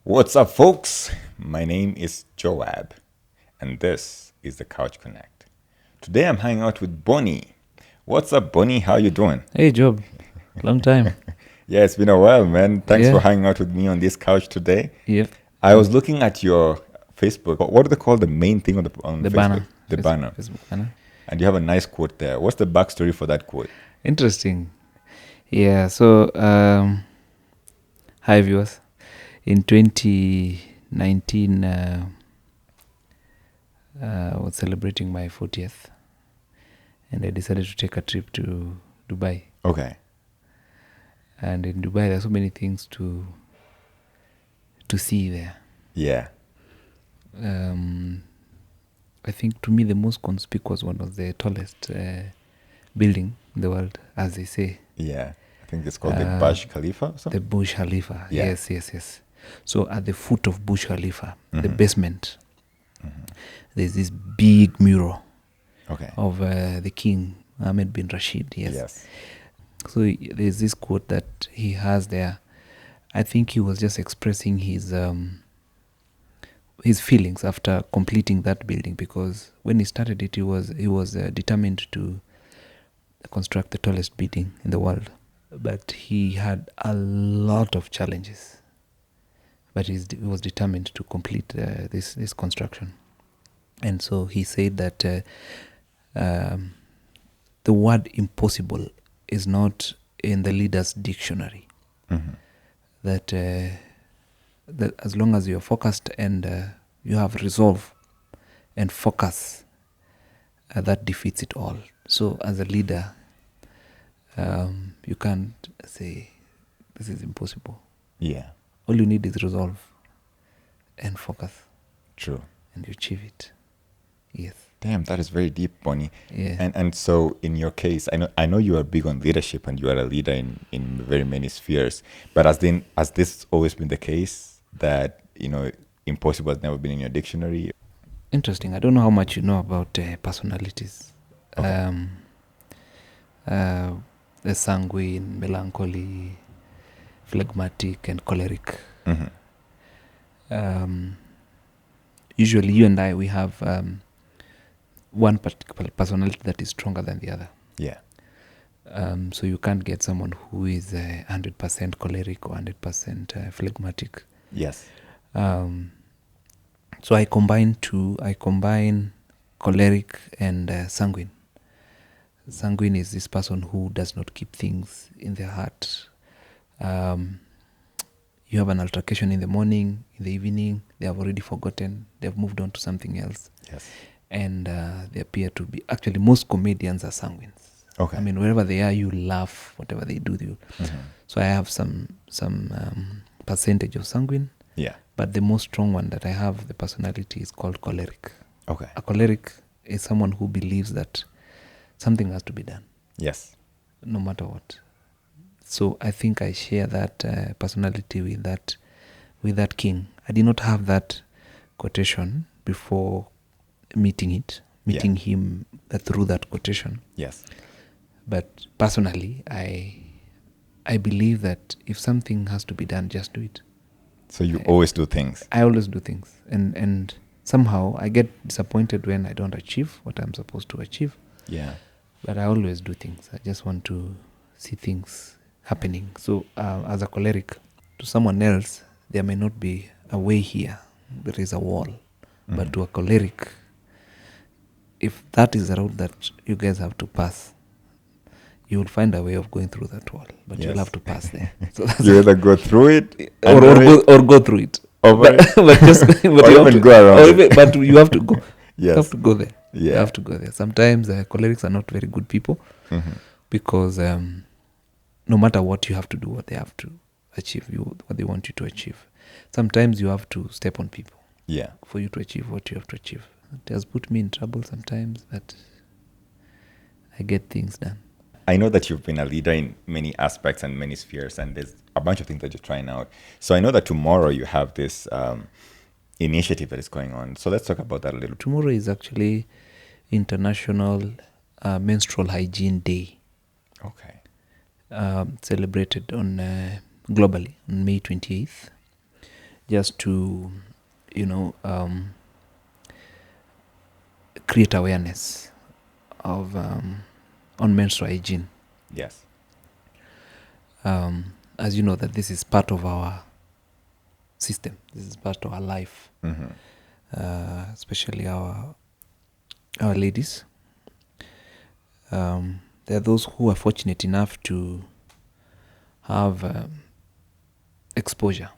What's up, folks? My name is Joab, and this is the Couch Connect. Today I'm hanging out with Boni. What's up, Boni? How you doing? Hey, Job. Long time. Yeah, it's been a while, man. Thanks Yeah. for hanging out with me on this couch today. Yep. I was looking at your Facebook. What do they call the main thing on The Facebook? banner. The banner. Facebook banner. And you have a nice quote there. What's the backstory for that quote? Interesting. Yeah. So, hi viewers. In 2019, I was celebrating my 40th, and I decided to take a trip to Dubai. Okay. And in Dubai, there are so many things to see there. Yeah. I think to me the most conspicuous one was the tallest building in the world, as they say. Yeah. I think it's called the Burj Khalifa or something? The Burj Khalifa. Yeah. Yes. So at the foot of Burj Khalifa, the basement, there's this big mural Okay. of the King Ahmed bin Rashid. Yes. So there's this quote that he has there. I think he was just expressing his feelings after completing that building, because when he started it, he was determined to construct the tallest building in the world, but he had a lot of challenges. But he was determined to complete this construction, and so he said that the word impossible is not in the leader's dictionary. That as long as you're focused and you have resolve and focus, that defeats it all. So as a leader, you can't say this is impossible. Yeah. All you need is resolve and focus, True. and you achieve it. Yes. Damn, that is very deep, Bonnie. Yeah. And so in your case, I know you are big on leadership and you are a leader in very many spheres. But has this always been the case that, impossible has never been in your dictionary? Interesting. I don't know how much you know about personalities. Okay. The sanguine, melancholy, phlegmatic, and choleric. Usually you and I, we have one particular personality that is stronger than the other. Yeah. So you can't get someone who is 100% choleric or 100% phlegmatic. Yes. So I combine two. I combine choleric and sanguine. Sanguine is this person who does not keep things in their heart. You have an altercation in the morning, in the evening, they have already forgotten, they have moved on to something else. Yes. And they appear to be, actually most comedians are sanguines. Okay. I mean, wherever they are, you laugh, whatever they do. So I have some percentage of sanguine. Yeah. But the most strong one that I have, the personality, is called choleric. Okay. A choleric is someone who believes that something has to be done, Yes. no matter what. So I think I share that personality with that king. I did not have that quotation before meeting him through that quotation. Yes. But personally, I believe that if something has to be done, just do it. So you always do things. I always do things, and somehow I get disappointed when I don't achieve what I'm supposed to achieve. Yeah. But I always do things. I just want to see things happening. So as a choleric, to someone else, there may not be a way here. There is a wall. But to a choleric, if that is the road that you guys have to pass, you will find a way of going through that wall. But Yes. you'll have to pass there. So that's You either go through it or go through it. Over it. But just but Or you have even to go around or it. even- but you have to go. Yes. You have to go there. Yeah. You have to go there. Sometimes cholerics are not very good people because no matter what you have to do, what they have to achieve, what they want you to achieve. Sometimes you have to step on people Yeah. for you to achieve what you have to achieve. It has put me in trouble sometimes, but I get things done. I know that you've been a leader in many aspects and many spheres, and there's a bunch of things that you're trying out. So I know that tomorrow you have this initiative that is going on. So let's talk about that a little. Tomorrow is actually International Menstrual Hygiene Day, Okay. celebrated on globally on May 28th, just to, create awareness of on menstrual hygiene. Yes. As you know, that this is part of our system. This is part of our life, especially our ladies. There are those who are fortunate enough to have exposure.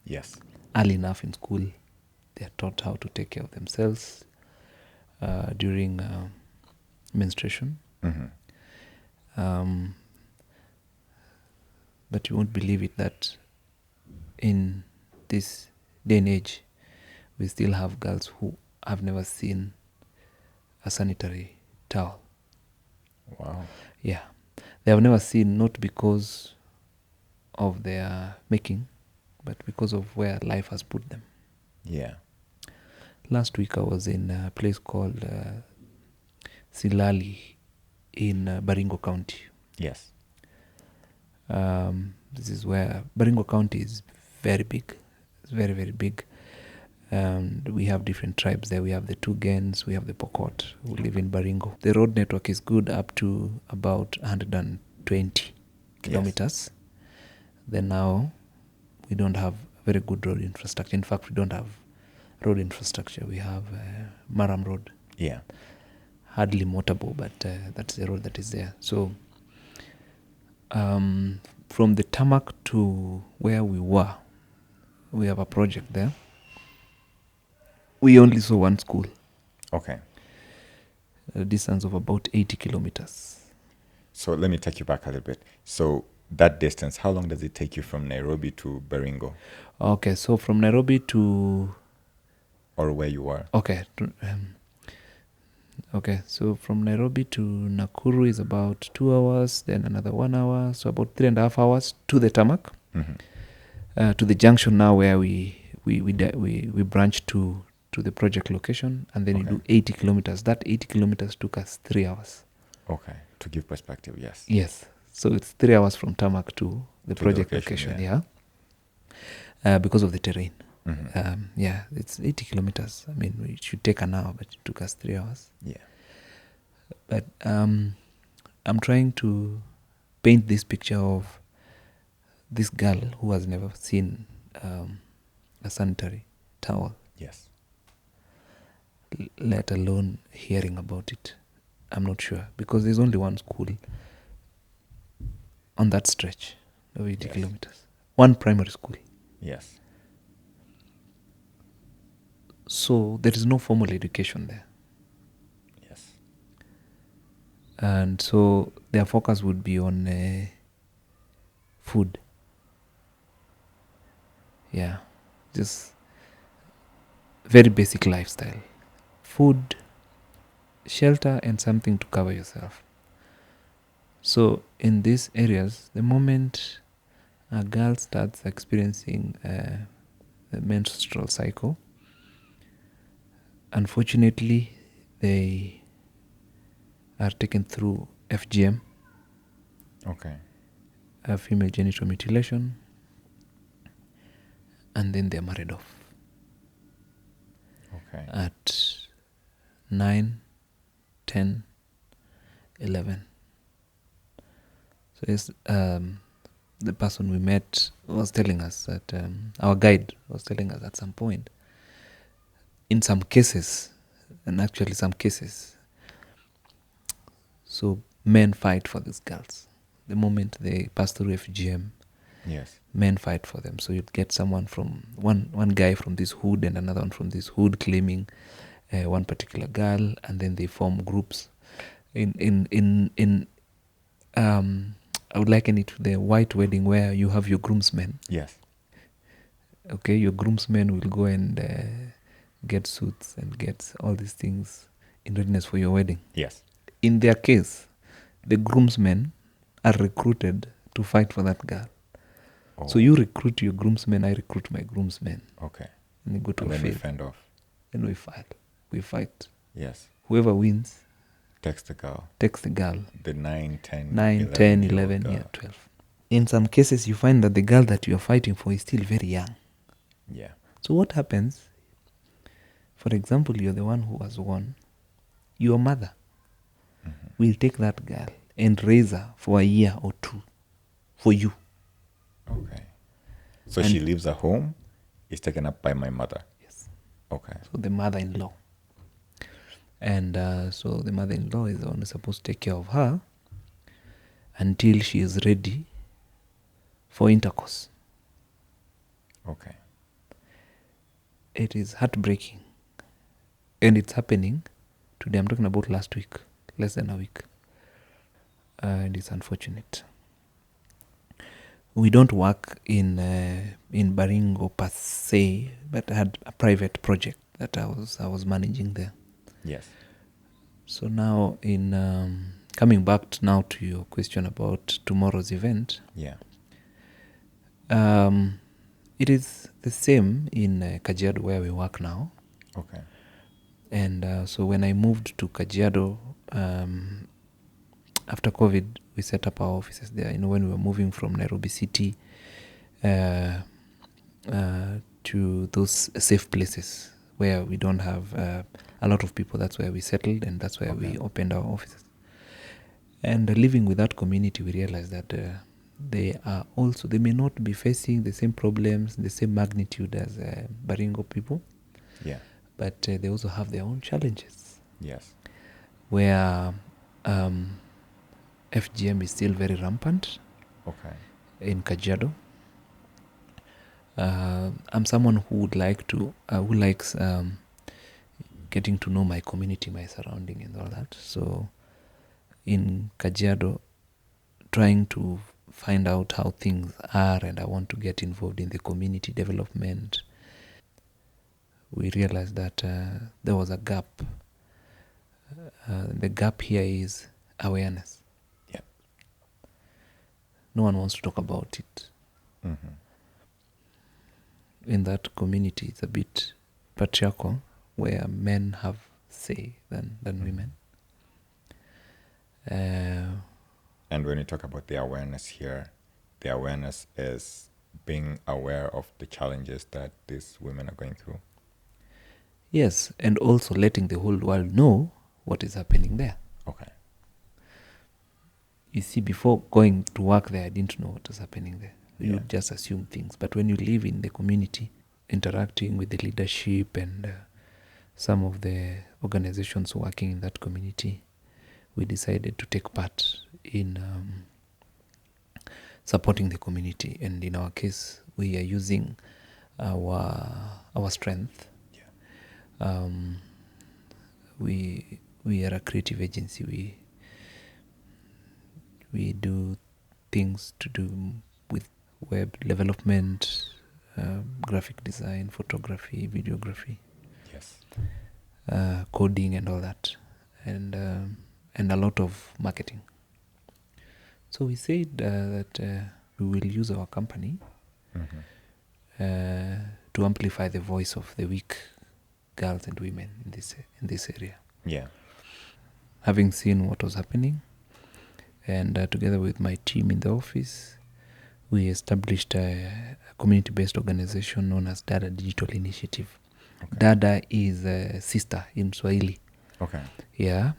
Yes. Early enough in school, they are taught how to take care of themselves during menstruation. But you won't believe it that in this day and age, we still have girls who have never seen a sanitary towel. Wow. Yeah. They have never seen, not because of their making, but because of where life has put them. Yeah. Last week I was in a place called Silali in Baringo County. Yes. This is where Baringo County is very big. It's very, very big. And we have different tribes there. We have the Tugans, we have the Pokot who live in Baringo. The road network is good up to about 120 kilometers. Then now we don't have very good road infrastructure. In fact, we don't have road infrastructure. We have Maram Road. Yeah. Hardly motorable, but that's the road that is there. So from the tarmac to where we were, we have a project there. We only saw one school. Okay. A distance of about 80 kilometers. So let me take you back a little bit. So that distance, how long does it take you from Nairobi to Baringo? Okay, so from Nairobi to... Or where you are? Okay. Okay, so from Nairobi to Nakuru is about 2 hours, then another 1 hour, so about 3.5 hours to the tarmac, to the junction now where we branch to the project location, and then you do 80 kilometers. That 80 kilometers took us 3 hours. Okay, to give perspective, yes. Yes, so it's 3 hours from tarmac to the project location, because of the terrain. It's 80 kilometers. I mean, it should take an hour, but it took us 3 hours. Yeah. But I'm trying to paint this picture of this girl who has never seen a sanitary towel. Yes. Let alone hearing about it. I'm not sure, because there's only one school on that stretch of 80 kilometers. One primary school. Yes. So there is no formal education there. Yes. And so their focus would be on food. Yeah, just very basic lifestyle. Food, shelter, and something to cover yourself. So in these areas, the moment a girl starts experiencing the menstrual cycle, unfortunately, they are taken through FGM, female genital mutilation, and then they're married off. At 9, 10, 11. So yes, the person we met was telling us that our guide was telling us at some point, in some cases, and actually some cases, so men fight for these girls. The moment they pass through FGM, men fight for them. So you'd get someone from one guy from this hood and another one from this hood claiming one particular girl, and then they form groups. I would liken it to the white wedding where you have your groomsmen. Yes. Okay, your groomsmen will go and get suits and get all these things in readiness for your wedding. Yes. In their case, the groomsmen are recruited to fight for that girl. So you recruit your groomsmen, I recruit my groomsmen. Okay. And we go to a field. field. We fend off. And we fight. We fight. Yes. Whoever wins text the girl. Text the girl. The 9, 10, 9, 11 10, year 11, girl. yeah, 12. In some cases, you find that the girl that you are fighting for is still very young. Yeah. So what happens? For example, you're the one who was won. Your mother will take that girl and raise her for a year or two for you. Okay. So And she leaves her home, is taken up by my mother. yes. Okay. So the mother-in-law. And so the mother-in-law is the one who's supposed to take care of her until she is ready for intercourse. Okay. It is heartbreaking. And it's happening today. I'm talking about last week, less than a week. And it's unfortunate. We don't work in Baringo per se, but I had a private project that I was managing there. Yes. So now, in coming back now to your question about tomorrow's event, Yeah. it is the same in Kajiado where we work now. Okay. And so when I moved to Kajiado, after COVID, we set up our offices there. When we were moving from Nairobi City to those safe places where we don't have a lot of people, that's where we settled, and that's where we opened our offices. And living with that community, we realized that they may not be facing the same problems, the same magnitude as Baringo people. Yeah. But they also have their own challenges. Yes. Where FGM is still very rampant. Okay. In Kajiado. I'm someone who likes getting to know my community, my surrounding, and all that. So in Kajiado, trying to find out how things are, and I want to get involved in the community development, we realized that there was a gap. The gap here is awareness. Yeah. No one wants to talk about it. Mm-hmm. In that community, it's a bit patriarchal, where men have say than women. And when you talk about the awareness here, the awareness is being aware of the challenges that these women are going through. Yes, and also letting the whole world know what is happening there. Okay. You see, before going to work there, I didn't know what was happening there. Yeah. You just assume things. But when you live in the community, interacting with the leadership and some of the organizations working in that community, we decided to take part in supporting the community. And in our case, we are using our strength. Yeah. We are a creative agency. We do things to do with web development, graphic design, photography, videography. Yes. Coding and all that, and a lot of marketing. So we said that we will use our company to amplify the voice of the weak girls and women in this area. Yeah. Having seen what was happening, and together with my team in the office, we established a community-based organization known as Dada Digital Initiative. Okay. Dada is a sister in Swahili. Okay. Yeah.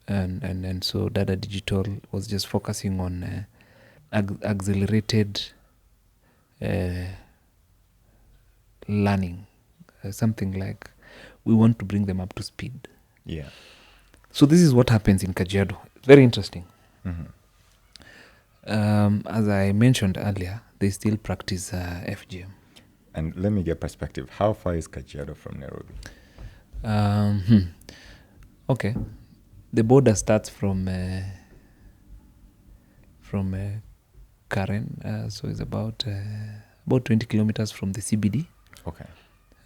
And so Dada Digital was just focusing on accelerated learning, something like we want to bring them up to speed. Yeah. So this is what happens in Kajiado. Very interesting. Mm-hmm. As I mentioned earlier, they still practice FGM. And let me get perspective. How far is Kajiado from Nairobi? Okay. The border starts from Karen, so it's about 20 kilometers from the CBD. Okay.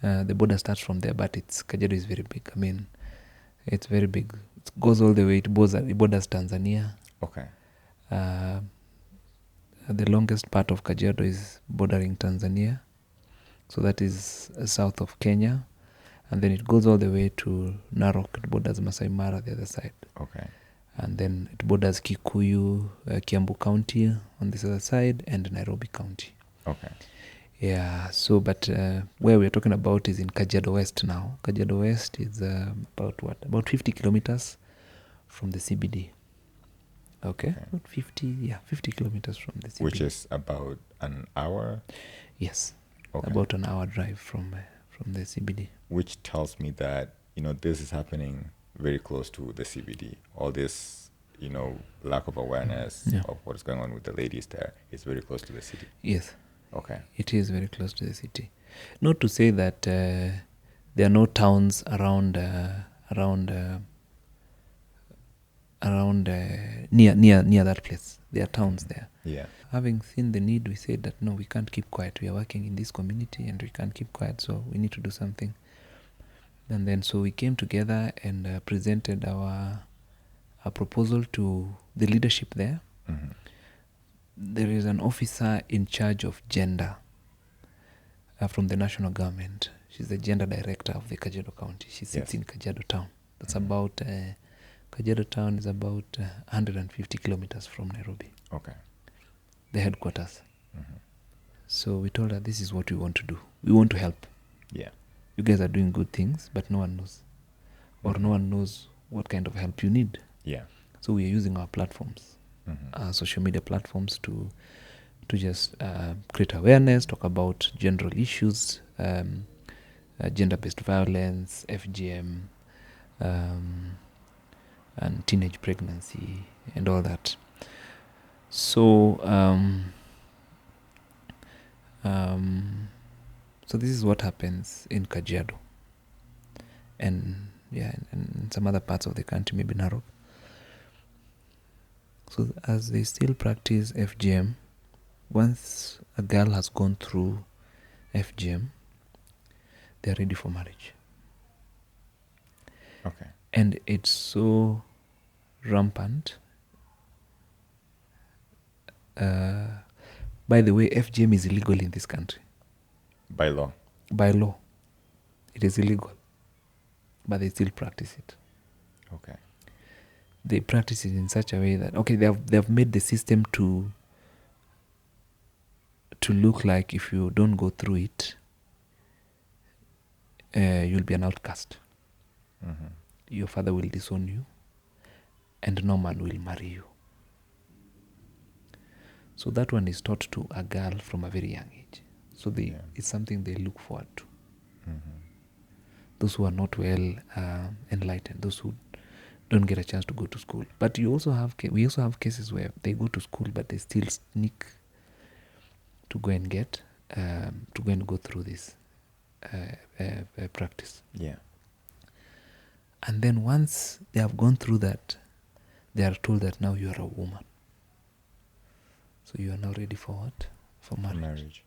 The border starts from there, but Kajiado is very big. I mean, it's very big. It goes all the way. It borders Tanzania. Okay. The longest part of Kajiado is bordering Tanzania. So that is south of Kenya. and then it goes all the way to Narok. It borders Masai Mara the other side. Okay. And then it borders Kikuyu, Kiambu County on this other side, and Nairobi County. Okay. Yeah, so but where we're talking about is in Kajiado West now. Kajiado West is about 50 kilometers from the CBD. Okay. About 50 kilometers from the CBD. Which is about an hour? Yes. Okay. About an hour drive from the CBD. Which tells me that, this is happening very close to the CBD. All this, lack of awareness of what's going on with the ladies there is very close to the city. Yes. Okay. It is very close to the city. Not to say that there are no towns around near that place. There are towns there. Yeah. Having seen the need, we said that no, we can't keep quiet. We are working in this community and we can't keep quiet, so we need to do something. And then so we came together and presented our proposal to the leadership there. Mm-hmm. There is an officer in charge of gender from the national government. She's the gender director of the Kajiado County. She sits in Kajiado Town. That's about, Kajiado Town is about 150 kilometers from Nairobi. Okay. The headquarters. Mm-hmm. So we told her this is what we want to do. We want to help. Yeah. You guys are doing good things, but no one knows. Or no one knows what kind of help you need. Yeah. So we are using our platforms, Mm-hmm. social media platforms to just create awareness, talk about general issues, gender-based violence, FGM, and teenage pregnancy, and all that. So, so this is what happens in Kajiado, and and some other parts of the country, maybe Narok. So as they still practice FGM, once a girl has gone through FGM, they're ready for marriage. Okay. And it's so rampant. By the way, FGM is illegal in this country. By law? By law. It is illegal. But they still practice it. Okay. They practice it in such a way that, okay, they have made the system to look like if you don't go through it, you'll be an outcast. Mm-hmm. Your father will disown you, and no man will marry you. So that one is taught to a girl from a very young age. So it's something they look forward to. Mm-hmm. Those who are not well enlightened, those who don't get a chance to go to school. But we also have cases where they go to school, but they still sneak to go and go through this practice. Yeah. And then once they have gone through that, they are told that now you are a woman. So you are now ready for what? For marriage.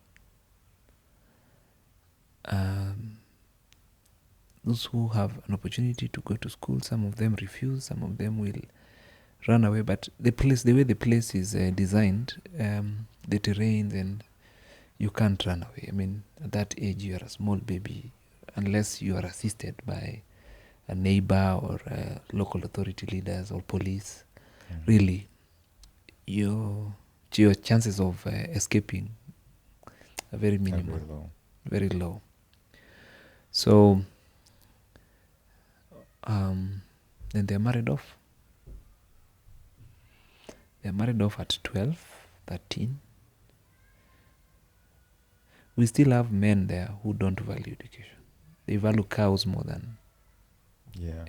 Those who have an opportunity to go to school, some of them refuse, some of them will run away. But the way the place is designed, the terrain, and you can't run away. I mean, at that age, you are a small baby, unless you are assisted by a neighbor or local authority leaders or police. Mm-hmm. Really, your chances of escaping are very minimal, very low. So, then they're married off. They're married off at 12, 13. We still have men there who don't value education. They value cows more than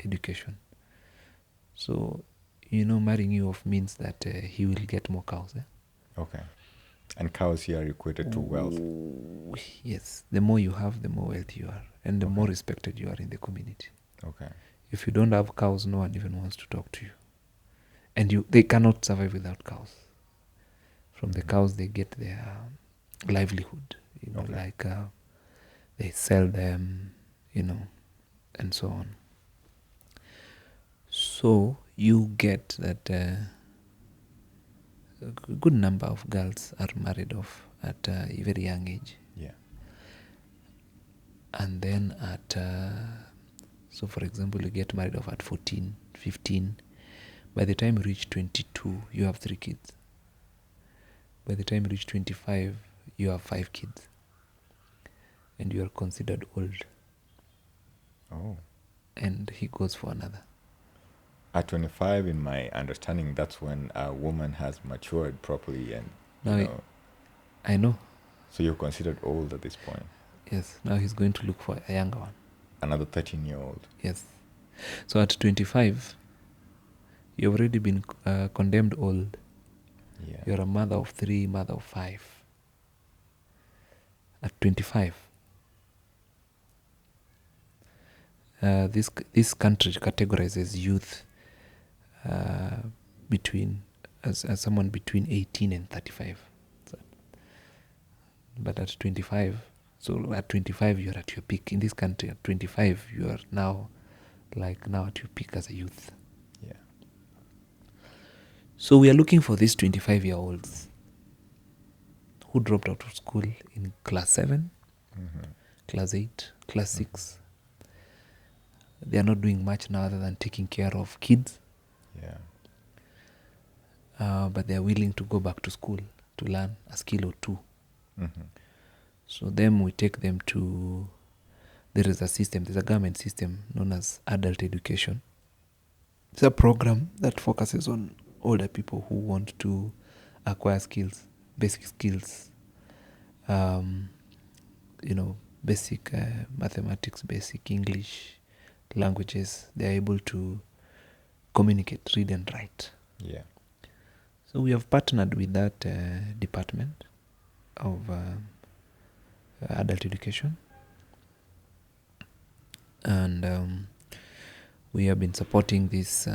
education. So, marrying you off means that he will get more cows. Okay. And cows here are equated to wealth. Yes. The more you have, the more wealthy you are. And the more respected you are in the community. Okay. If you don't have cows, no one even wants to talk to you. And they cannot survive without cows. From the cows, they get their livelihood. Like they sell them, and so on. So you get that a good number of girls are married off at a very young age. Yeah. And then at so for example, you get married off at 14, 15. By the time you reach 22, you have 3 kids. By the time you reach 25, you have 5 kids. And you are considered old. Oh. And he goes for another. At 25, in my understanding, that's when a woman has matured properly, and Now I know. So you're considered old at this point. Yes. Now he's going to look for a younger one. Another 13-year-old. Yes. So at 25, you've already been condemned old. Yeah. You're a mother of 3, mother of 5. At 25. This country categorizes youth between as someone between 18 and 35. So, but at 25, so at 25 you're at your peak. In this country, at 25 you are now at your peak as a youth. Yeah. So we are looking for these 25-year-olds who dropped out of school in class 7, class 8, class 6. They are not doing much now other than taking care of kids. Yeah. But they are willing to go back to school to learn a skill or two. So then we take them to, there's a government system known as adult education. It's a program that focuses on older people who want to acquire skills, basic skills, basic mathematics, basic English, languages. They're able to communicate, read and write. Yeah. So we have partnered with that department of adult education, and we have been supporting these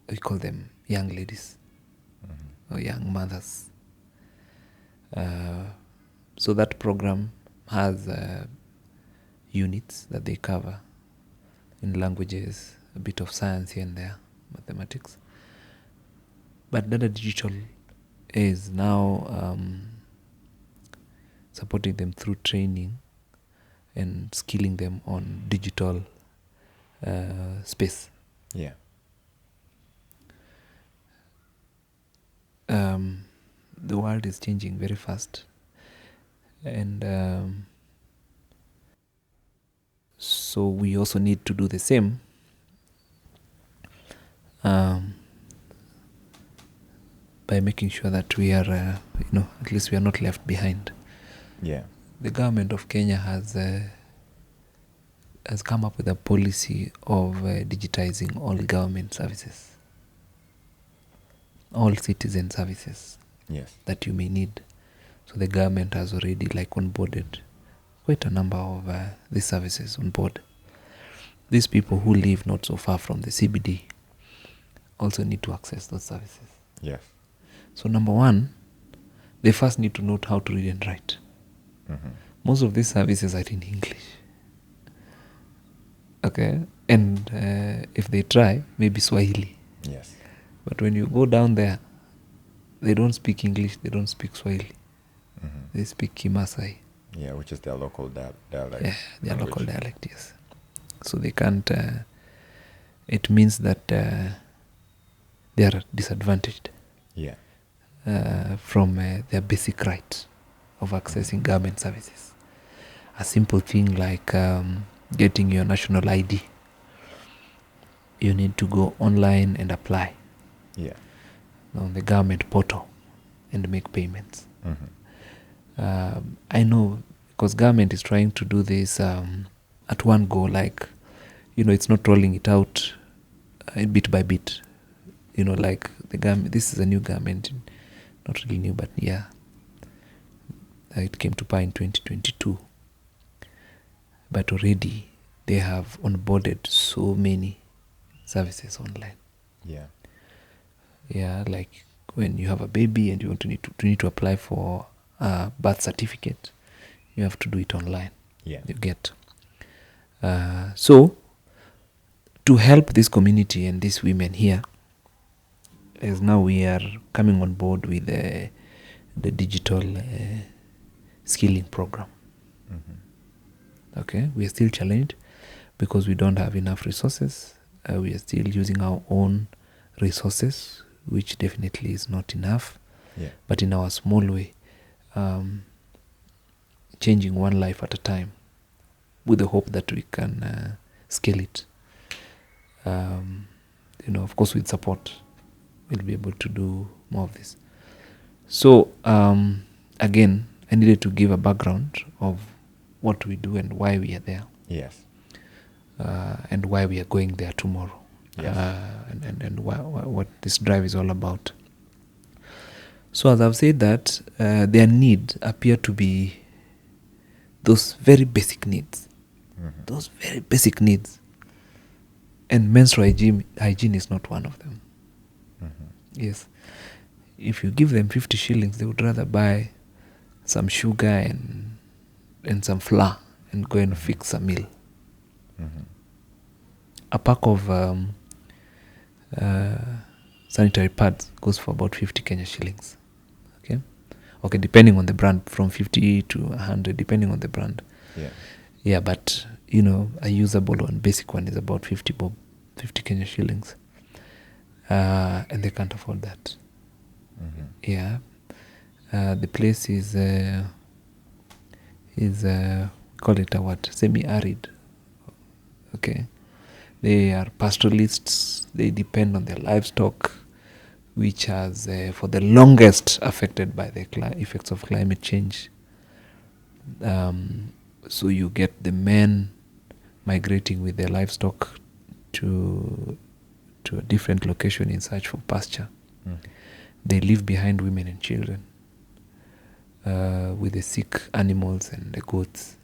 we call them young ladies or young mothers. So that program has units that they cover in languages, a bit of science here and there, mathematics. But Dada Digital is now supporting them through training and skilling them on digital space. Yeah. The world is changing very fast, and so we also need to do the same. By making sure that we are, at least we are not left behind. Yeah. The government of Kenya has come up with a policy of digitizing all government services, all citizen services. Yes. That you may need. So the government has already onboarded quite a number of these services on board. These people who live not so far from the CBD also need to access those services. Yes. So number one, they first need to know how to read and write. Most of these services are in English. Okay, and if they try, maybe Swahili. Yes. But when you go down there, they don't speak English, they don't speak Swahili. They speak Kimasai. Yeah, which is their local dialect. Yeah, their local dialect, yes. So they can't, it means that they are disadvantaged. Yeah. From their basic right of accessing government services. A simple thing like getting your national ID. You need to go online and apply. Yeah. On the government portal and make payments. I know because government is trying to do this at one go, it's not rolling it out bit by bit. The government, this is a new government, not really new, but yeah, it came to power in 2022. But already they have onboarded so many services online. Yeah. Yeah, like when you have a baby and you need to apply for a birth certificate, you have to do it online. Yeah. You get. So to help this community and these women here, as now we are coming on board with the digital skilling program. Okay, we are still challenged because we don't have enough resources. We are still using our own resources, which definitely is not enough. Yeah. But in our small way, changing one life at a time, with the hope that we can scale it. Of course, with support, we'll be able to do more of this. So, again, I needed to give a background of what we do and why we are there. Yes. And why we are going there tomorrow. Yes. And what this drive is all about. So as I've said that, their needs appear to be those very basic needs. Those very basic needs. And menstrual hygiene is not one of them. Yes. If you give them 50 shillings, they would rather buy some sugar and some flour and go and fix a meal. A pack of sanitary pads goes for about 50 Kenya shillings. Okay, depending on the brand, from 50 to 100, depending on the brand. Yeah, but a usable one, basic one, is about 50 Kenya shillings, and they can't afford that. Yeah, the place is call it a what? Semi-arid. Okay, they are pastoralists. They depend on their livestock, which has for the longest affected by the effects of climate change. So you get the men migrating with their livestock to a different location in search for pasture. They leave behind women and children with the sick animals and the goats.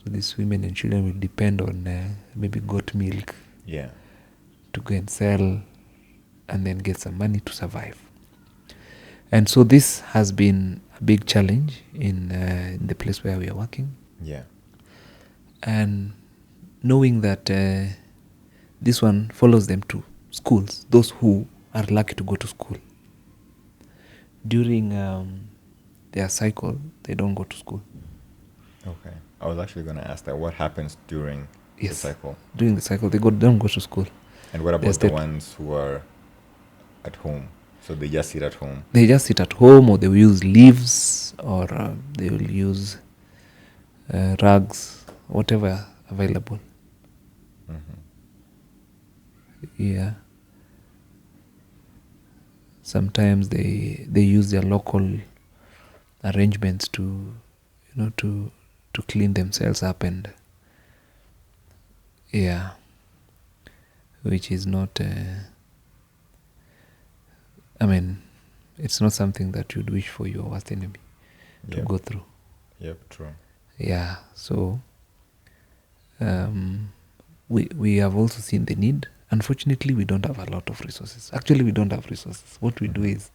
So these women and children will depend on maybe goat milk to go and sell and then get some money to survive. And so this has been a big challenge in the place where we are working. And knowing that this one follows them to schools, those who are lucky to go to school. During their cycle, they don't go to school. Okay. I was actually going to ask that. What happens during the cycle? During the cycle, they don't go to school. And what about the ones who are at home? So they just sit at home? They just sit at home, or they will use leaves, or they will use rugs, whatever available. Yeah. Sometimes they use their local arrangements to clean themselves up, and which is not it's not something that you'd wish for your worst enemy to go through. True. Yeah. So we have also seen the need. Unfortunately, we don't have a lot of resources. Actually, we don't have resources. What we do is,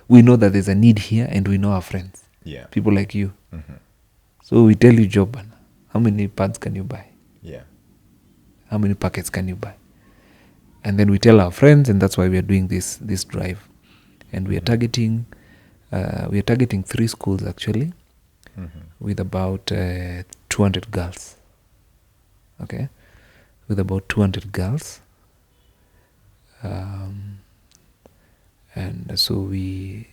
we know that there's a need here, and we know our friends. People like you. So we tell you, Job, how many pads can you buy? How many packets can you buy? And then we tell our friends, and that's why we are doing this drive. And we are targeting 3 schools actually, with about 200 girls. Okay, with about 200 girls. And so we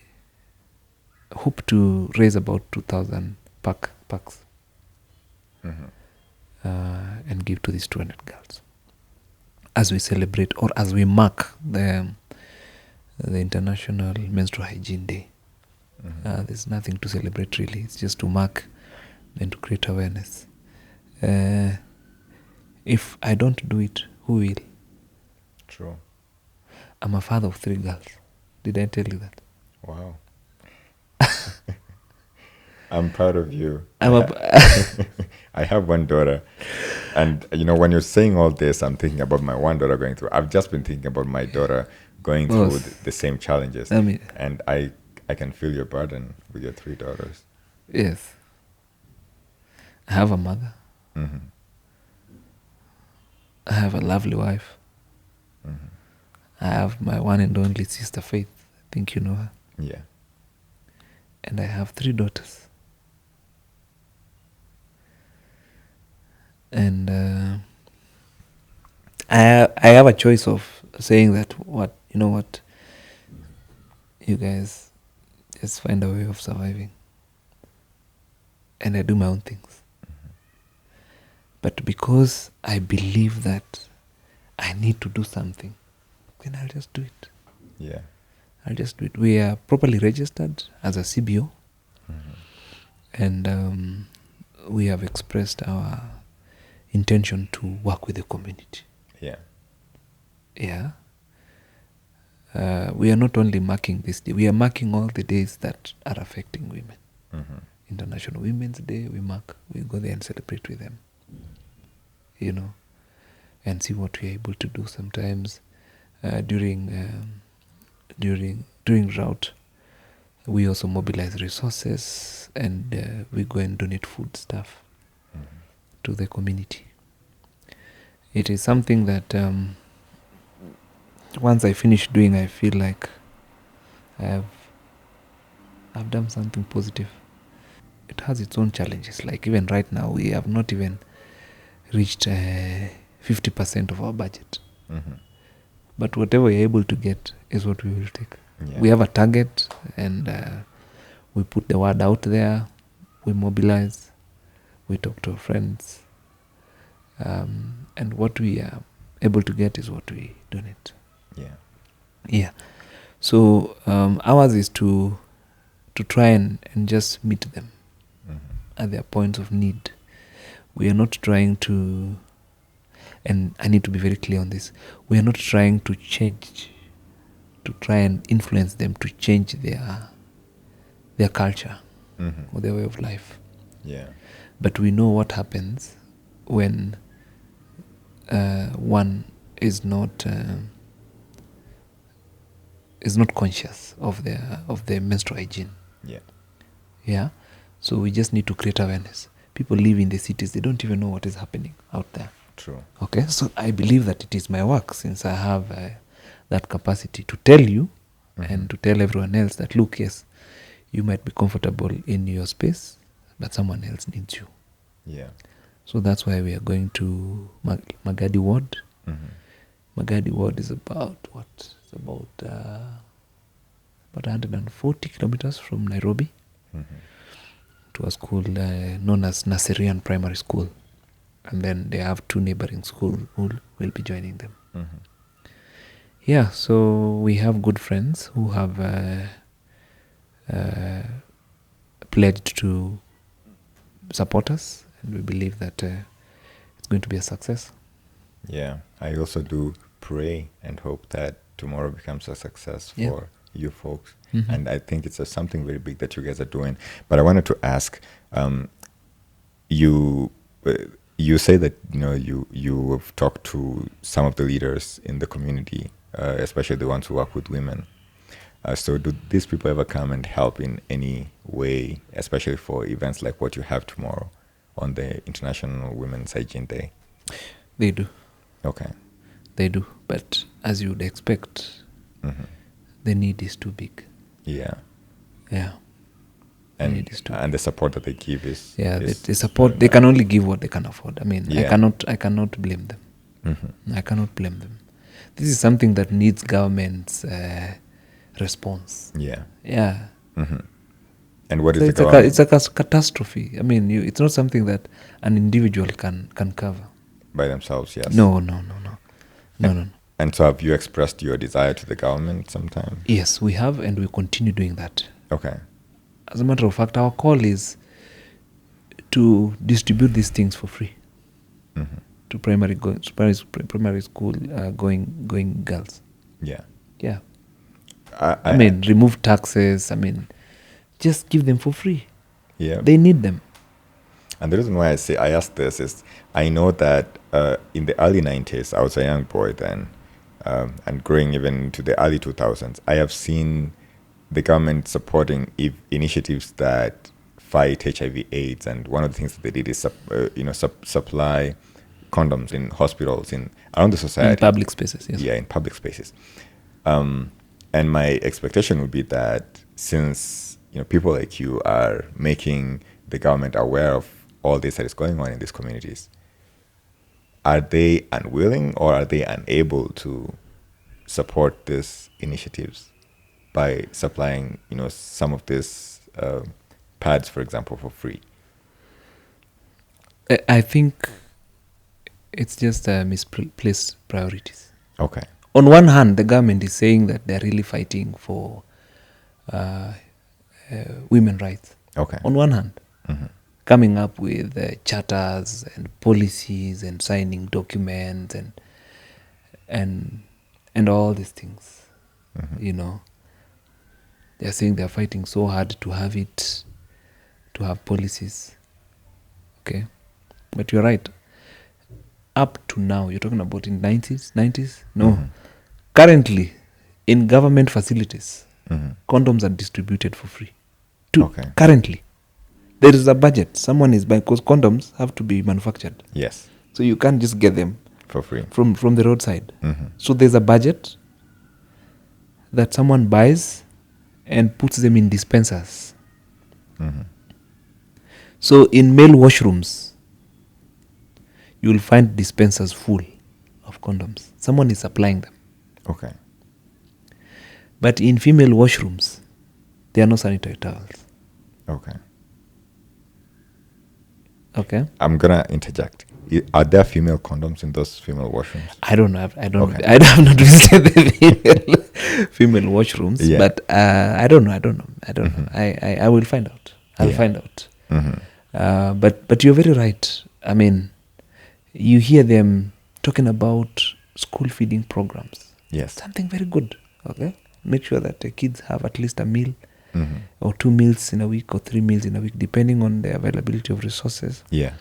hope to raise about 2,000 packs and give to these 200 girls as we celebrate, or as we mark the International Menstrual Hygiene Day. There's nothing to celebrate really. It's just to mark and to create awareness. If I don't do it, who will? True. I'm a father of 3 girls. Did I tell you that? Wow. I'm proud of you. I have one daughter. And, when you're saying all this, I'm thinking about my one daughter going through. I've just been thinking about my daughter going through the same challenges. And I can feel your burden with your 3 daughters. Yes. I have a mother. I have a lovely wife. I have my one and only sister, Faith. I think you know her. Yeah. And I have 3 daughters. And I have a choice of saying that, what, you know what, you guys just find a way of surviving, and I do my own things. But because I believe that I need to do something, then I'll just do it. Yeah. I'll just do it. We are properly registered as a CBO, and we have expressed our intention to work with the community. Yeah. Yeah. We are not only marking this day, we are marking all the days that are affecting women. International Women's Day, we go there and celebrate with them, you know, and see what we are able to do. Sometimes during drought, we also mobilize resources, and we go and donate food stuff to the community. It is something that once I finish doing, I feel like I've done something positive. It has its own challenges. Like even right now, we have not even reached 50% of our budget. But whatever we're able to get is what we will take. Yeah. We have a target, and we put the word out there. We mobilize. We talk to our friends. And what we are able to get is what we donate. Yeah. Yeah. So ours is to try and just meet them at their points of need. We are not trying to, and I need to be very clear on this, we are not trying to try and influence them to change their culture or their way of life. Yeah. But we know what happens when one is not conscious of their menstrual hygiene. Yeah. Yeah. So we just need to create awareness. People live in the cities, they don't even know what is happening out there. True. Okay, so I believe that it is my work, since I have that capacity to tell you and to tell everyone else that, look, yes, you might be comfortable in your space, but someone else needs you. Yeah. So that's why we are going to Magadi Ward. Magadi Ward is about 140 kilometers from Nairobi, to a school known as Naserian Primary School. And then they have 2 neighboring schools who will be joining them. Yeah, so we have good friends who have pledged to support us, and we believe that it's going to be a success. Yeah. I also do pray and hope that tomorrow becomes a success for you folks. And I think it's something very big that you guys are doing. But I wanted to ask, you say that you have talked to some of the leaders in the community, especially the ones who work with women. So do these people ever come and help in any way, especially for events like what you have tomorrow on the International Women's Hygiene Day? They do. Okay. They do. But as you would expect, the need is too big. Yeah. Yeah. And the support that they give is they support. They can only give what they can afford. I mean, I cannot blame them. I cannot blame them. This is something that needs government's response. Yeah. Yeah. And what So is the government? it's a catastrophe. I mean, it's not something that an individual can cover By themselves, yes. No. And so have you expressed your desire to the government sometime? Yes, we have, and we continue doing that. Okay. As a matter of fact, our call is to distribute these things for free to primary school going girls. Yeah. Yeah. I mean, remove taxes. I mean, just give them for free. Yeah. They need them. And the reason why I ask this is I know that in the early 90s, I was a young boy then, and growing even into the early 2000s, I have seen the government supporting initiatives that fight HIV/AIDS, and one of the things that they did is supply condoms in hospitals around the society. In public spaces, yes. Yeah, in public spaces. And my expectation would be that since people like you are making the government aware of all this that is going on in these communities, are they unwilling or are they unable to support these initiatives by supplying, some of these pads, for example, for free? I think it's just misplaced priorities. Okay. On one hand, the government is saying that they're really fighting for women rights. Okay. On one hand, Mm-hmm. coming up with charters and policies and signing documents and all these things. Mm-hmm. They're saying they're fighting so hard to have policies. Okay, but you're right. Up to now, you're talking about in 90s? No. Mm-hmm. Currently, in government facilities, Mm-hmm. condoms are distributed for free. Okay. Currently, there is a budget. Someone is buying, because condoms have to be manufactured. Yes. So you can't just get them For free. from the roadside. Mm-hmm. So there's a budget that someone buys and puts them in dispensers. Mm-hmm. So in male washrooms, you will find dispensers full of condoms. Someone is supplying them. Okay. But in female washrooms, there are no sanitary towels. Okay. Okay? I'm gonna interject. Are there female condoms in those female washrooms? I don't know. I don't. Okay. I have not visited the female washrooms, Yeah. but I don't know. I don't know. Mm-hmm. I will find out. I'll Yeah. find out. Mm-hmm. But you're very right. I mean, you hear them talking about school feeding programs. Yes. Something very good. Okay, make sure that the kids have at least a meal Mm-hmm. or 2 meals in a week or 3 meals in a week, depending on the availability of resources. Yeah.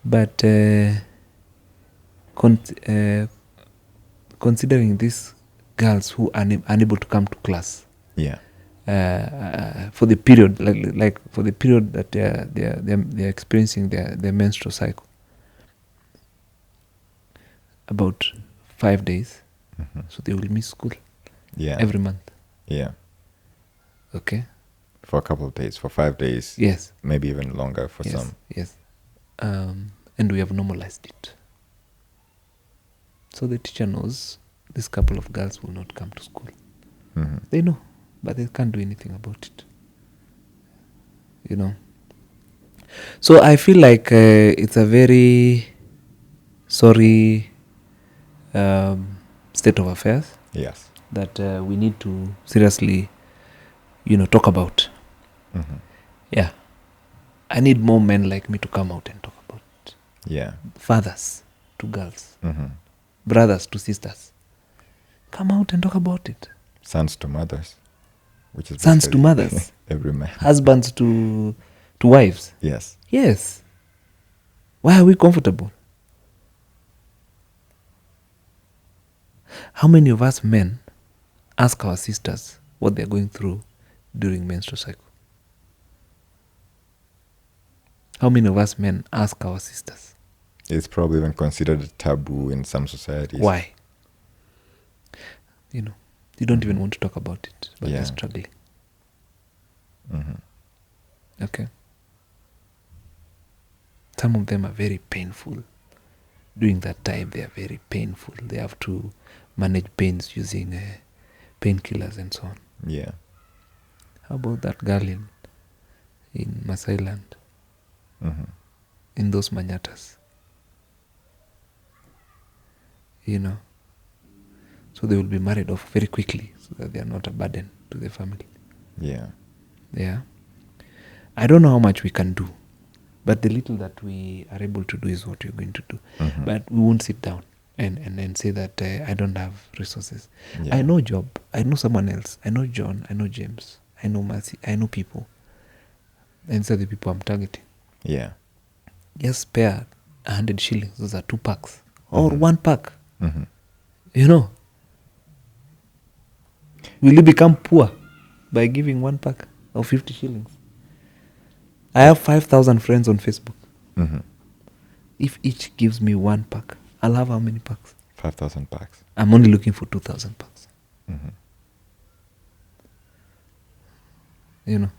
But considering these girls who are unable to come to class Yeah. for the period, like for the period that they're experiencing their menstrual cycle, about 5 days, Mm-hmm. so they will miss school Yeah. every month. Yeah. Okay. For a couple of days, for 5 days. Yes. Maybe even longer for Yes. some. Yes. And we have normalized it. So the teacher knows this couple of girls will not come to school. Mm-hmm. They know, but they can't do anything about it. So I feel like it's a very sorry state of affairs Yes. that we need to seriously, talk about. Mm-hmm. Yeah. I need more men like me to come out and talk about it. Yeah. Fathers to girls, Mm-hmm. brothers to sisters. Come out and talk about it. Sons to mothers, which is Sons to basically mothers. every man. Husbands to wives. Yes. Yes. Why are we comfortable? How many of us men ask our sisters what they're going through during menstrual cycle? How many of us men ask our sisters? It's probably even considered a taboo in some societies. Why? You don't even want to talk about it, but Yeah. they're struggling. Mm-hmm. Okay. Some of them are very painful. During that time, they are very painful. They have to manage pains using painkillers and so on. Yeah. How about that girl in Masai land, Mm-hmm. in those manyatas? So they will be married off very quickly so that they are not a burden to the family. Yeah. Yeah. I don't know how much we can do, but the little that we are able to do is what we're going to do. Mm-hmm. But we won't sit down and say that I don't have resources. Yeah. I know Job. I know someone else. I know John. I know James. I know Mercy. I know people. And these are the people I'm targeting. Yeah. Just spare 100 shillings. Those are 2 packs. Or Mhm. 1 pack. Mm-hmm. Will you become poor by giving 1 pack of 50 shillings? I have 5,000 friends on Facebook. Mm-hmm. If each gives me 1 pack, I'll have how many packs? 5,000 packs. I'm only looking for 2,000 packs. Mm-hmm. You know.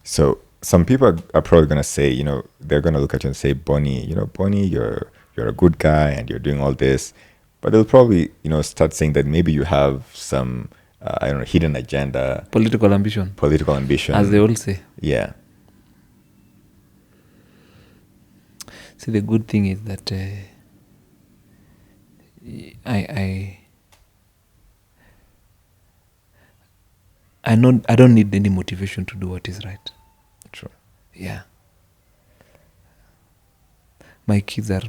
So some people are probably going to say, they're going to look at you and say, Boni, Boni, you're a good guy and you're doing all this. But they'll probably, start saying that maybe you have some, I don't know, hidden agenda. Political ambition. As they all say. Yeah. See, the good thing is that I don't need any motivation to do what is right. True. Yeah. My kids are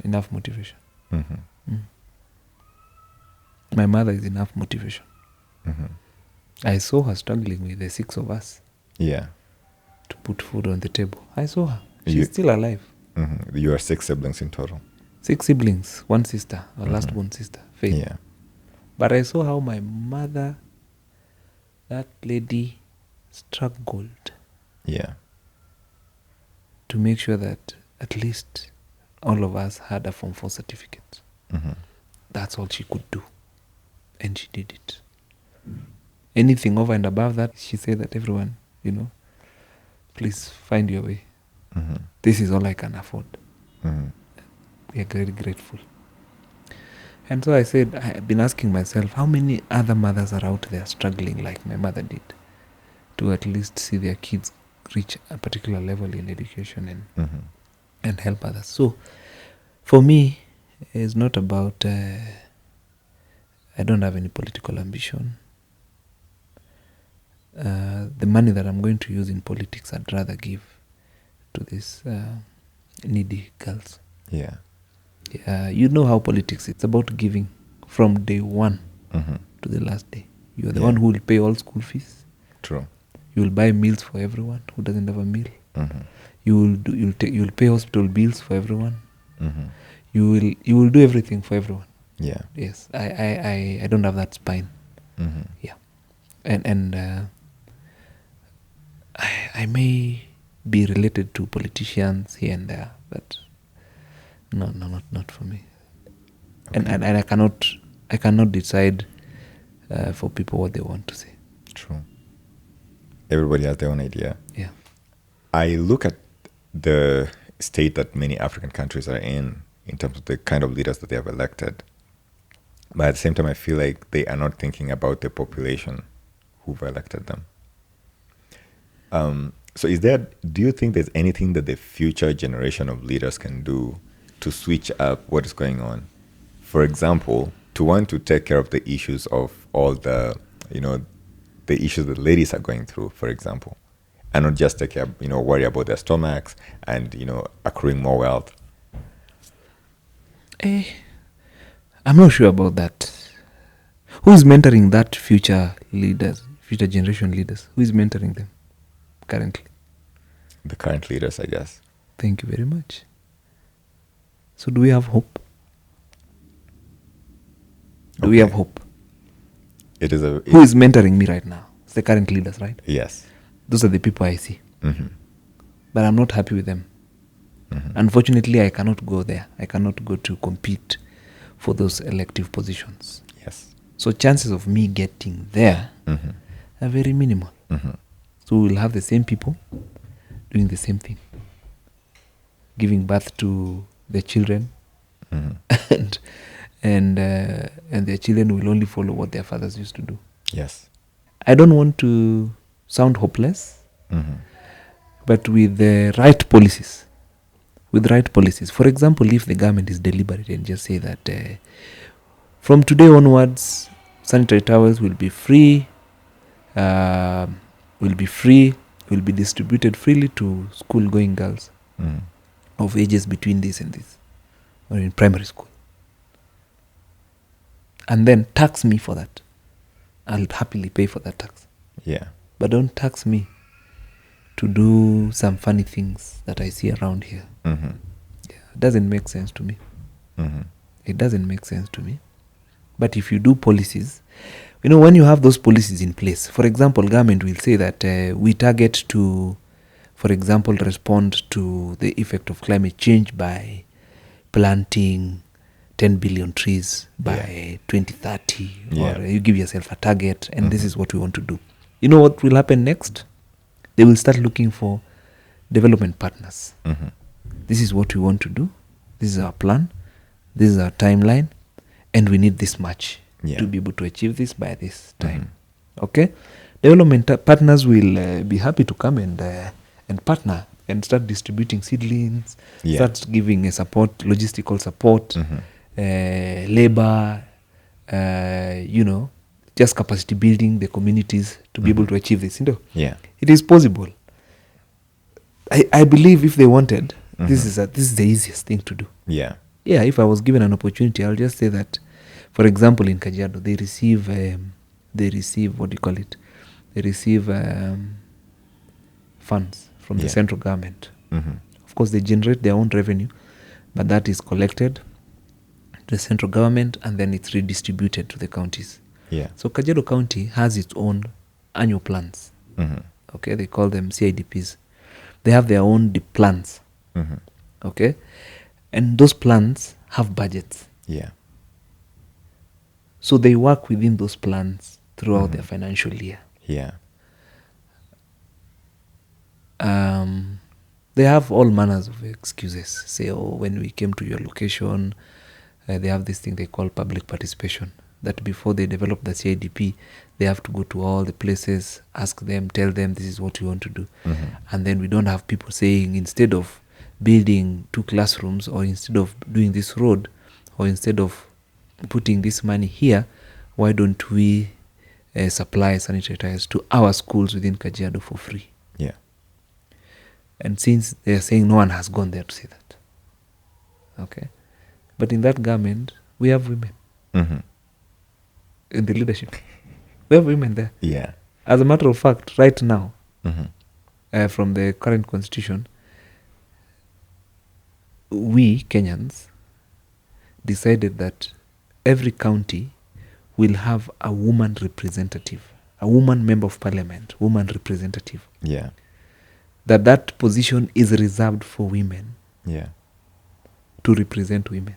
enough motivation. Mm-hmm. Mm. My mother is enough motivation. Mm-hmm. I saw her struggling with the 6 of us. Yeah. To put food on the table. I saw her. She's still alive. Mm-hmm. You are 6 siblings in total. 6 siblings, 1 sister, our Mm-hmm. last born sister, Faith. Yeah. But I saw how my mother, that lady, struggled. Yeah. To make sure that at least all of us had a Form 4 certificate. Mm-hmm. That's all she could do. And she did it. Anything over and above that, she said that everyone, please find your way. Mm-hmm. This is all I can afford. Mm-hmm. We are very grateful. And so I said, I've been asking myself, how many other mothers are out there struggling like my mother did to at least see their kids reach a particular level in education and help others. So for me, it's not about, I don't have any political ambition. The money that I'm going to use in politics, I'd rather give to these needy girls. Yeah. You know how politics is. It's about giving from day one Mm-hmm. to the last day. You are the one who will pay all school fees. True. You will buy meals for everyone who doesn't have a meal. Mm-hmm. You will pay hospital bills for everyone. Mm-hmm. You will do everything for everyone. Yeah. Yes, I don't have that spine. Mm-hmm. Yeah, and I may be related to politicians here and there, but no, not for me. Okay. And I cannot decide for people what they want to say. True. Everybody has their own idea. Yeah. I look at the state that many African countries are in terms of the kind of leaders that they have elected. But at the same time, I feel like they are not thinking about the population who've elected them. So do you think there's anything that the future generation of leaders can do to switch up what is going on? For example, to want to take care of the issues of all the issues that ladies are going through, for example, and not just take care, worry about their stomachs and, accruing more wealth. I'm not sure about that. Who is mentoring that future generation leaders? Who is mentoring them currently? The current leaders, I guess. Thank you very much. So do we have hope? Do we have hope? Who is mentoring me right now? It's the current leaders, right? Yes. Those are the people I see. Mm-hmm. But I'm not happy with them. Mm-hmm. Unfortunately, I cannot go there. I cannot go to compete for those elective positions. Yes. So chances of me getting there are very minimal. Mm-hmm. So we'll have the same people doing the same thing, giving birth to their children, and their children will only follow what their fathers used to do. Yes. I don't want to sound hopeless, but with the right policies, for example, if the government is deliberate and just say that from today onwards, sanitary towels will be free, will be distributed freely to school-going girls of ages between this and this, or in primary school. And then tax me for that. I'll happily pay for that tax. Yeah. But don't tax me to do some funny things that I see around here. Yeah, it doesn't make sense to me. It doesn't make sense to me. But if you do policies, when you have those policies in place, for example, government will say that we target to, for example, respond to the effect of climate change by planting 10 billion trees by 2030, or you give yourself a target, and this is what we want to do. You know what will happen next? they will start looking for development partners. Mm-hmm. This is what we want to do. This is our plan. This is our timeline. And we need this much to be able to achieve this by this time. Okay? Development partners will be happy to come and partner and start distributing seedlings, start giving a support, logistical support, labor, just capacity building the communities to be able to achieve this. Yeah. It is possible. I believe if they wanted, this is the easiest thing to do. Yeah. Yeah, if I was given an opportunity, I'll just say that, for example, in Kajiado, they receive what do you call it? They receive funds from the central government. Of course, they generate their own revenue, but that is collected to the central government and then it's redistributed to the counties. Yeah. So Kajiado County has its own annual plans. Okay, they call them CIDPs. They have their own plans. Okay, and those plans have budgets. Yeah. So they work within those plans throughout their financial year. Yeah. They have all manners of excuses. Say, when we came to your location, they have this thing they call public participation. That before they develop the CIDP, they have to go to all the places, ask them, tell them this is what we want to do. And then we don't have people saying, instead of building 2 classrooms, or instead of doing this road, or instead of putting this money here, why don't we supply sanitary tires to our schools within Kajiado for free? Yeah. And since they are saying no one has gone there to say that. Okay. But in that government, we have women. In the leadership. We have women there. Yeah. As a matter of fact, right now, from the current constitution, we Kenyans decided that every county will have a woman representative, a woman member of parliament, woman representative. Yeah. That position is reserved for women. Yeah. To represent women.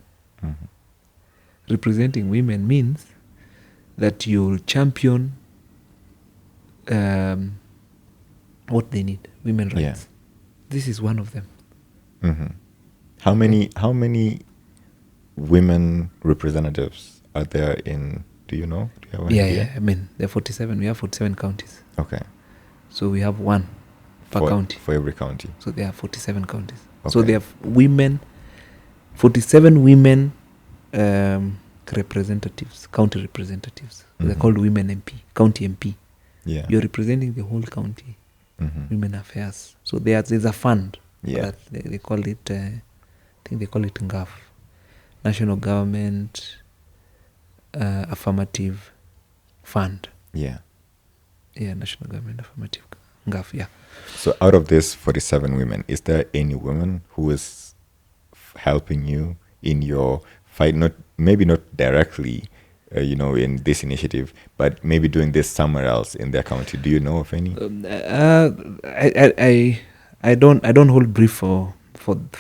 Representing women means that you'll champion what they need, women rights. Yeah. This is one of them. How many women representatives are there in? Do you know? Do you have an idea? I mean, there are 47. We have 47 counties. Okay. So we have one per county. For every county. So there are 47 counties. Okay. So they have women, 47 women representatives, county representatives. They're called women MP, county MP. Yeah. You're representing the whole county. Women affairs. So there's a fund. Yeah. That they call it, I think they call it NGAF. National Government Affirmative Fund. Yeah. Yeah, National Government Affirmative NGAF, yeah. So out of this 47 women, is there any woman who is helping you in your fight? Maybe not directly, in this initiative, but maybe doing this somewhere else in their county. Do you know of any? I don't hold brief for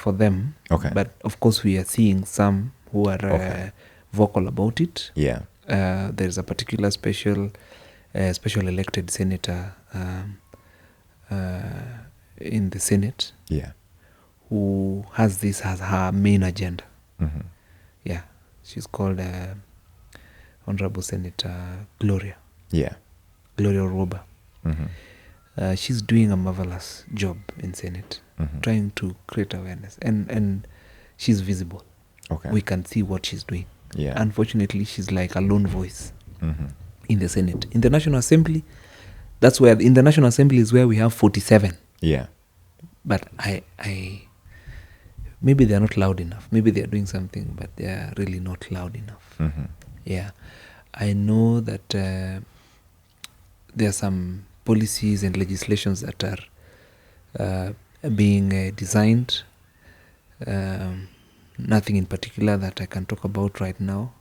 them. Okay. But of course, we are seeing some who are vocal about it. Yeah. There is a particular special elected senator in the Senate. Yeah. Who has this as her main agenda. Yeah, she's called Honorable Senator Gloria. Yeah. Gloria Roba. She's doing a marvelous job in Senate, trying to create awareness, and she's visible. Okay. We can see what she's doing. Yeah. Unfortunately, she's like a lone voice in the Senate. In the National Assembly, in the National Assembly is where we have 47. Yeah. But I maybe they're not loud enough. Maybe they're doing something, but they're really not loud enough. Yeah. I know that there are some policies and legislations that are being designed. Nothing in particular that I can talk about right now.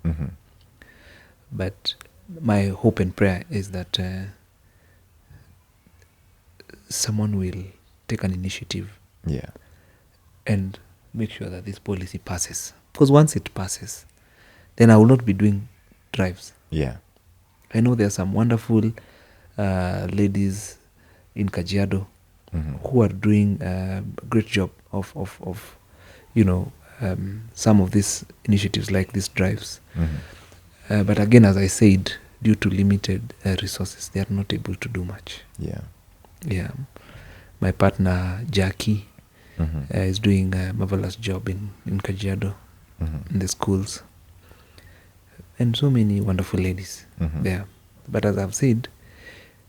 But my hope and prayer is that someone will take an initiative. Yeah. And make sure that this policy passes. Because once it passes, then I will not be doing drives. Yeah. I know there are some wonderful ladies in Kajiado who are doing a great job of some of these initiatives like these drives. But again, as I said, due to limited resources, they are not able to do much. Yeah. My partner, Jackie, is doing a marvelous job in Kajiado, in the schools. And so many wonderful ladies there. But as I've said,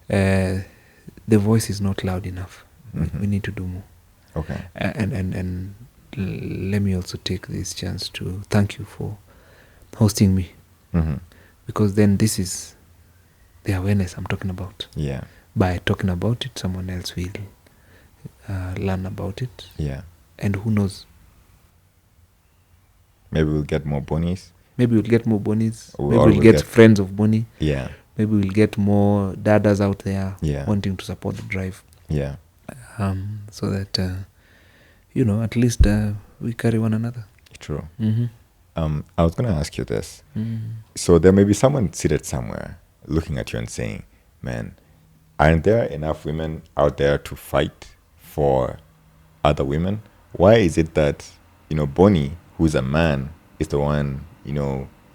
the voice is not loud enough. We need to do more. Okay. And let me also take this chance to thank you for hosting me. Because then this is the awareness I'm talking about. Yeah. By talking about it, someone else will learn about it. Yeah. And who knows? Maybe we'll get more Bonis. Maybe we'll get more Bonis. Or Maybe we'll we'll get get friends of Boni. Yeah. Maybe we'll get more dadas out there Yeah. wanting to support the drive. Yeah. So that, at least we carry one another. True. Mm-hmm. I was going to ask you this. So there may be someone seated somewhere looking at you and saying, man, aren't there enough women out there to fight for other women? Why is it that, Boni, who's a man, is the one,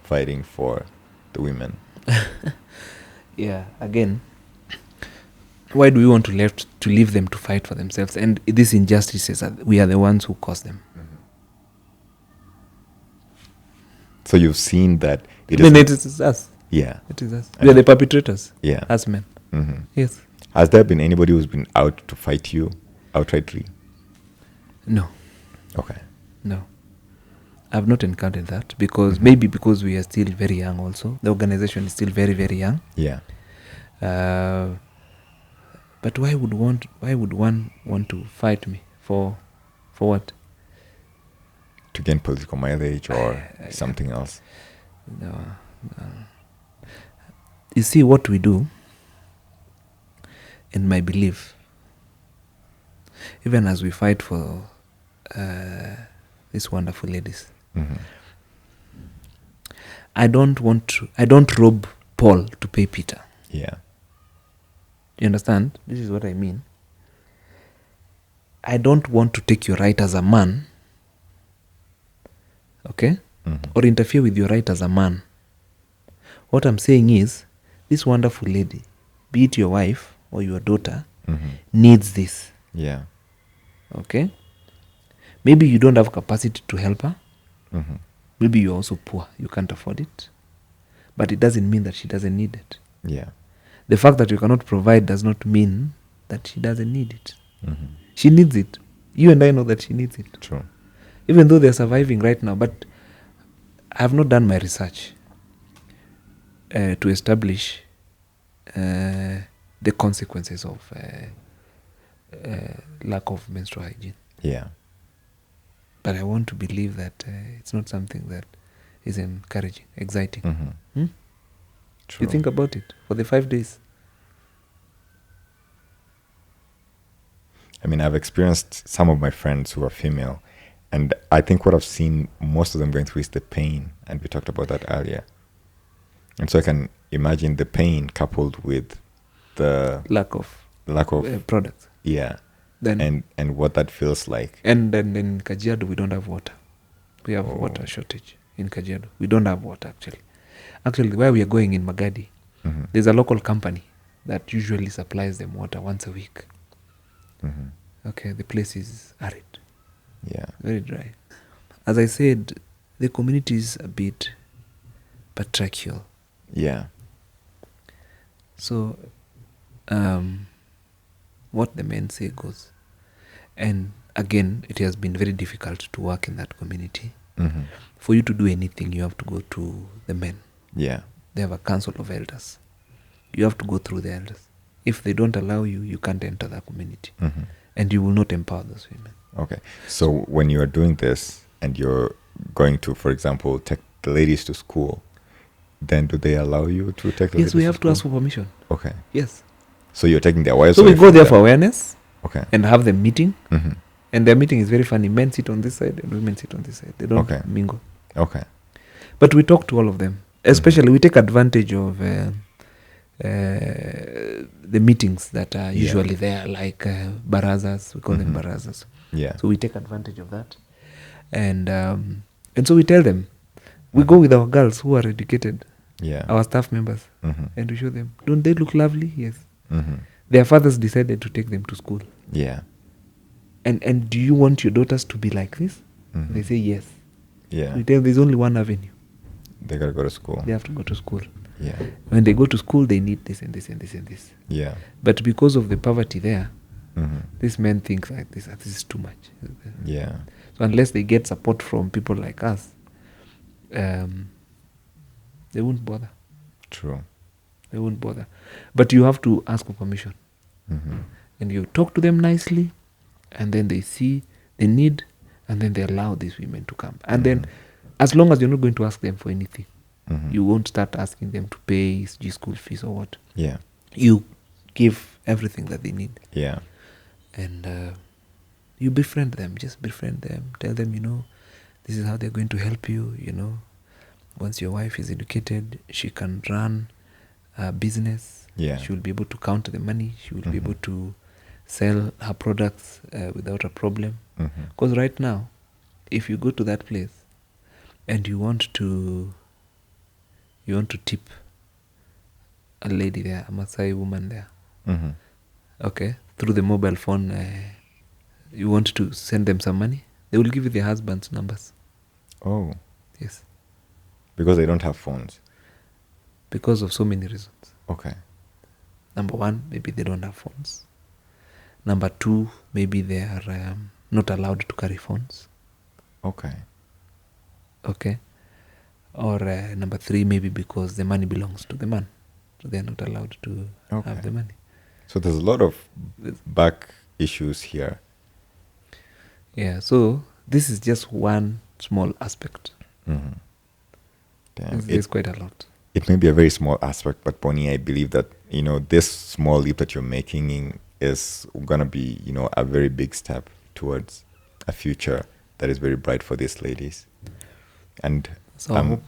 fighting for the women? Yeah, again, why do we want to leave them to fight for themselves? And these injustices, we are the ones who cause them. So you've seen that It is us. Yeah. It is us. We are the perpetrators. Yeah. As men. Yes. Has there been anybody who's been out to fight you outrightly? No. Okay. No. I've not encountered that because maybe because we are still very young also. The organization is still very, very young. Yeah. But why would one want to fight me? For what? To gain political mileage or something else? No. You see what we do, and my belief, even as we fight for these wonderful ladies, I don't rob Paul to pay Peter. Yeah. You understand? This is what I mean. I don't want to take your right as a man, okay? Or interfere with your right as a man. What I'm saying is, this wonderful lady, be it your wife or your daughter, needs this. Yeah. Okay? Maybe you don't have capacity to help her. Maybe you're also poor. You can't afford it. But it doesn't mean that she doesn't need it. Yeah. The fact that you cannot provide does not mean that she doesn't need it. She needs it. You and I know that she needs it. True. Even though they're surviving right now. But I have not done my research to establish the consequences of lack of menstrual hygiene. Yeah. But I want to believe that it's not something that is encouraging, exciting. True. You think about it for the 5 days. I mean, I've experienced some of my friends who are female, and I think what I've seen most of them going through is the pain, and we talked about that earlier. And so I can imagine the pain coupled with the Lack of products. Yeah. Then And what that feels like. and then in Kajiado we don't have water. We have water shortage in Kajiado. We don't have water actually. Actually, where we are going in Magadi, there's a local company that usually supplies them water once a week. Okay, the place is arid. Yeah. Very dry. As I said, the community is a bit patriarchal. Yeah. So, what the men say goes. And again, it has been very difficult to work in that community. For you to do anything, you have to go to the men. Yeah. They have a council of elders. You have to go through the elders. If they don't allow you, you can't enter the community. And you will not empower those women. Okay. So when you are doing this and you're going to, for example, take the ladies to school, then do they allow you to take the ladies to school? Yes, we have to ask for permission. Okay. Yes. So you're taking their wives So we away go from there them. for awareness. Okay. And have them meeting. And their meeting is very funny. Men sit on this side and women sit on this side. They don't mingle. Okay. But we talk to all of them. Especially we take advantage of the meetings that are usually there, like barazas. We call them barazas. Yeah. So we take advantage of that, and so we tell them. We go with our girls who are educated, Yeah. our staff members, and we show them. Don't they look lovely? Yes. Their fathers decided to take them to school. Yeah. And do you want your daughters to be like this? They say yes. Yeah. We tell them there's only one avenue. They gotta go to school. They have to go to school. Yeah. When they go to school, they need this and this and this and this. Yeah. But because of the poverty there, these men think like this is too much. Yeah. So unless they get support from people like us, they won't bother. True. They won't bother. But you have to ask for permission. And you talk to them nicely, and then they see the need, and then they allow these women to come. And then, as long as you're not going to ask them for anything, you won't start asking them to pay school fees or what. Yeah. You give everything that they need. Yeah. And you befriend them. Just befriend them. Tell them, this is how they're going to help you, Once your wife is educated, she can run a business. Yeah. She will be able to count the money. She will be able to sell her products without a problem. Because right now, if you go to that place and you want to tip a lady there, a Maasai woman there, okay, through the mobile phone, you want to send them some money, they will give you their husband's numbers. Oh. Yes. Because they don't have phones. Because of so many reasons. Okay. Number one, maybe they don't have phones. Number two, maybe they are not allowed to carry phones. Okay. Okay. Or number three, maybe because the money belongs to the man. So they are not allowed to have the money. So there's a lot of back issues here. Yeah, so this is just one small aspect. Damn. There's quite a lot. It may be a very small aspect, but Boni, I believe that, this small leap that you're making is going to be, a very big step towards a future that is very bright for these ladies. And So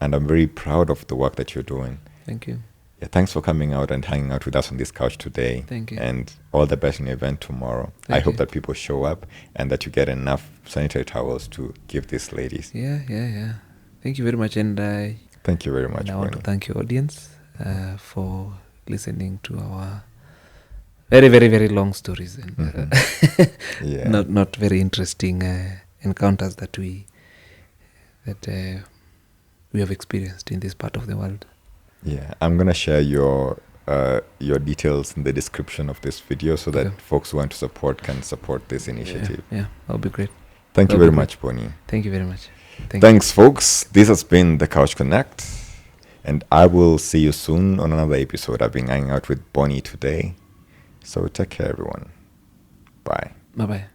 I'm very proud of the work that you're doing. Thank you. Yeah, thanks for coming out and hanging out with us on this couch today. Thank you. And all the best in your event tomorrow. I hope that people show up and that you get enough sanitary towels to give these ladies. Yeah. Thank you very much. And thank you very much, I want to Boni. thank your audience for listening to our very, very, very long stories and Yeah. not very interesting encounters that we have experienced in this part of the world. Yeah, I'm gonna share your details in the description of this video so that folks who want to support can support this initiative. Yeah, that'll be great. Thank you very much, Boni. Thank you very much. Thanks, folks. This has been The Couch Connect, and I will see you soon on another episode. I've been hanging out with Boni today, so take care, everyone. Bye. Bye-bye.